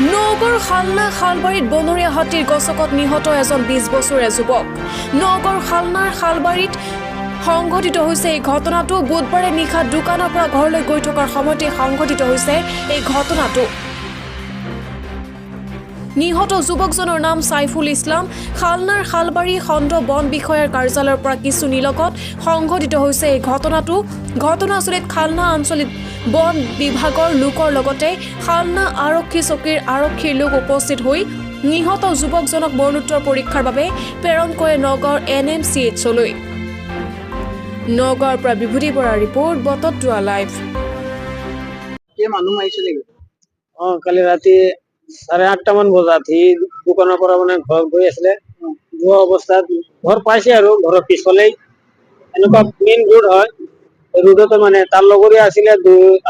নগৰ খালনা খালবাৰীত বনৰীয়া হাতীৰ গছকত নিহত এজন 20 বছৰীয়া যুৱক। নগৰ খালনাৰ খালবাৰীত সংঘটিত হৈছে এই ঘটনাটো। বুধবাৰে নিশা দোকানৰ পৰা ঘৰলৈ গৈ থকাৰ সময়তে সংঘটিত হৈছে এই ঘটনাটো। নিহত যুৱকজনৰ নাম সাইফুল ইছলাম। খালনাৰ খালবাৰী খণ্ড বন বিষয়াৰ কাৰ্যালয়ৰ পৰা কিছু নিলগত সংঘটিত হৈছে এই ঘটনাটো। ঘটনাস্থলীত খালনা আঞ্চলিক বন বিভাগৰ লোকৰ লগতে খালনা আৰক্ষী চকীৰ আৰক্ষীৰ লোক উপস্থিত হৈ নিহত যুৱকজনক মৰণোত্তৰ পৰীক্ষাৰ বাবে প্ৰেৰণ কৰে নগৰ NMCHলৈ। নগৰৰ পৰা বিভূতি বৰাৰ ৰিপৰ্ট, বটদ্ৰৱা লাইভ। কালি ৰাতি 8:30 মান বজাত সি দোকানৰ পৰা মানে ঘৰত গৈ আছিলে। যোৱা অৱস্থাত ঘৰ পাইছে আৰু ঘৰৰ পিছফালে এনেকুৱা মেইন ৰোড হয়। ৰোডতে মানে তাৰ লগৰীয়া আছিলে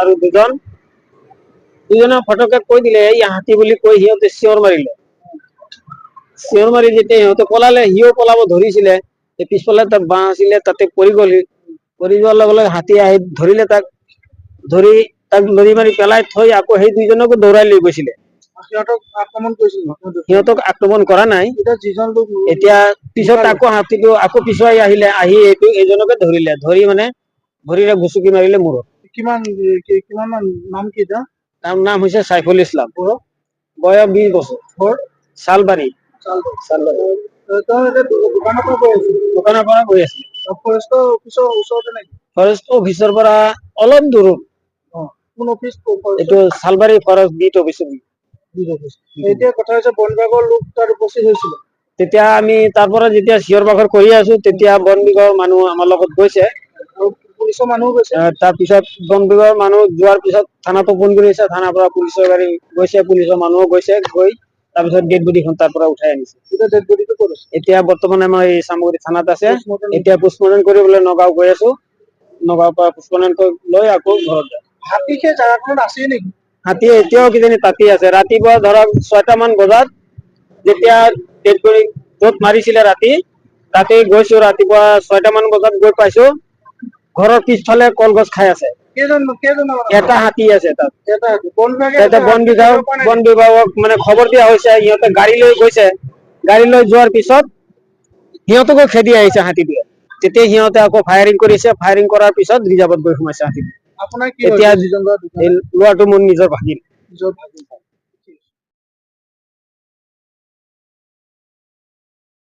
আৰু দুজনে ফটকে কৈ দিলে এই হাতী বুলি কৈ সিহঁতে চিঞৰ মাৰিলে। চিঞৰ মাৰি যেতিয়া সিহঁতে পলালে, সিও পলাব ধৰিছিলে। পিছফালে তাৰ বাঁহ আছিলে, তাতে পৰি গ'ল। পৰি যোৱাৰ লগে লগে হাতী আহি ধৰিলে তাক। ধৰি তাক নদী মাৰি পেলাই থৈ আকৌ সেই দুইজনকো দৌৰাই লৈ গৈছিলে। সিহঁতক আক্ৰমণ কৰা নাই। এতিয়া পিছত আকৌ হাতীটো আকৌ পিছুৱাই আহিলে, আহি এইজনকে ধৰিলে। ধৰি মানে ভৰিৰে গুচুকি মাৰিলে মূৰত। তাৰ নাম হৈছে সাইফুল ইছলাম। বয়স 20 বছৰ। চালবাৰী। দোকানৰ পৰা গৈ আছিল। ফৰেষ্ট অফিচৰ পৰা অলপ দূৰত। এইটো চালবাৰী ফৰেষ্ট বিট অফিচ। তেতিয়া আমি তাৰ পৰা যেতিয়া চিঞৰ বাখৰ কৰি আছো, তেতিয়া বন বিভাগৰ মানুহ আমাৰ লগত গৈছে। তাৰ পিছত বন বিভাগৰ মানুহ যোৱাৰ পিছত থানাতো ফোন কৰিছে। থানাৰ পৰা পুলিচৰ গাড়ী গৈছে, পুলিচৰ মানুহো গৈছে। গৈ তাৰপিছত ডেড বডিখন তাৰ পৰা উঠাই আনিছে। এতিয়া বৰ্তমান আমাৰ এই চামগুৰি থানাত আছে। এতিয়া পোষ্টমৰ্টম কৰিবলৈ নগাঁও গৈ আছো। নগাঁৱৰ পৰা পোষ্টমৰ্টম লৈ আকৌ ঘৰত যাম। হাতী এতিয়াও কিজানি তাতি আছে। ৰাতিপুৱা ধৰক 6টা মান বজাত যেতিয়া ডেড বডি য'ত মাৰিছিলে ৰাতি, তাতে গৈছো। ৰাতিপুৱা 6টা মান বজাত গৈ পাইছো, ঘৰৰ পিছফালে কলগছ খাই আছে। এটা হাতী আছে তাত। বন বিভাগক মানে খবৰ দিয়া হৈছে। সিহঁতে গাড়ী লৈ গৈছে। গাড়ী লৈ যোৱাৰ পিছত সিহঁতকো খেদি আহিছে হাতীটোৱে। তেতিয়া সিহঁতে আকৌ ফায়াৰিং কৰিছে। ফায়াৰিং কৰাৰ পিছত ৰিজাৰ্ভত গৈ সোমাইছে হাতীটো। এতিয়া লোৱাটো মোৰ নিজৰ ভাগিন।